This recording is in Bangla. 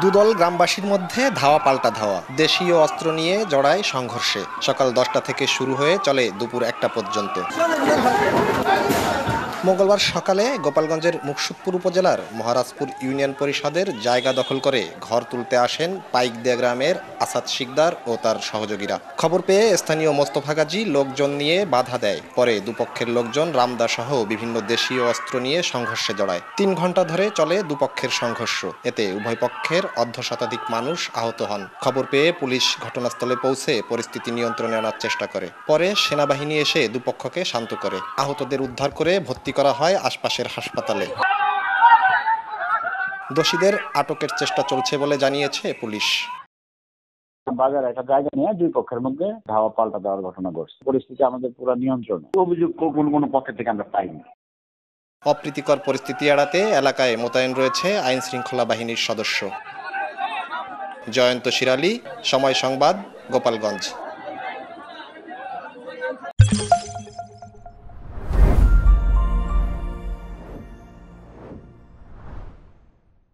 দুদল গ্রামবাসীর মধ্যে ধাওয়া পাল্টা ধাওয়া, দেশীয় অস্ত্র নিয়ে জড়ায় সংঘর্ষে। সকাল 10টা থেকে শুরু হয়ে চলে দুপুর 1টা পর্যন্ত। মঙ্গলবার সকালে গোপালগঞ্জের মুকসুদপুর উপজেলার মহারাজপুর ইউনিয়ন পরিষদের জায়গা দখল করে ঘর তুলতে আসেন পাইকদিয়া গ্রামের আসাদ শিকদার ও তার সহযোগীরা। খবর পেয়ে স্থানীয় মোস্তফা গাজী লোকজন নিয়ে বাধা দেয়। পরে দুপক্ষের লোকজন রামদা সহ বিভিন্ন দেশীয় অস্ত্র নিয়ে সংঘর্ষে জড়ায়। 3 ঘন্টা ধরে চলে দুপক্ষের সংঘর্ষ। এতে উভয় পক্ষের অর্ধশতাধিক মানুষ আহত হন। খবর পেয়ে পুলিশ ঘটনাস্থলে পৌঁছে পরিস্থিতি নিয়ন্ত্রণে আনার চেষ্টা করে। পরে সেনাবাহিনী এসে দুপক্ষকে শান্ত করে। আহতদের উদ্ধার করে ভর্তি করা হয় আশপাশের হাসপাতালে। দোষীদের আটকের চেষ্টা চলছে বলে জানিয়েছে পুলিশ। বাজারে একটা জায়গা নিয়ে দুই পক্ষের মধ্যে ধাওয়া পাল্টা দেওয়ার ঘটনা ঘটছে। পরিস্থিতি আমাদের পুরো নিয়ন্ত্রণে। অভিযোগ কোনো পক্ষের থেকে আমরা পাইনি। অপ্রীতিকর পরিস্থিতি এড়াতে এলাকায় মোতায়েন রয়েছে আইন শৃঙ্খলা বাহিনীর সদস্য। জয়ন্ত শিরালী, সময় সংবাদ, গোপালগঞ্জ।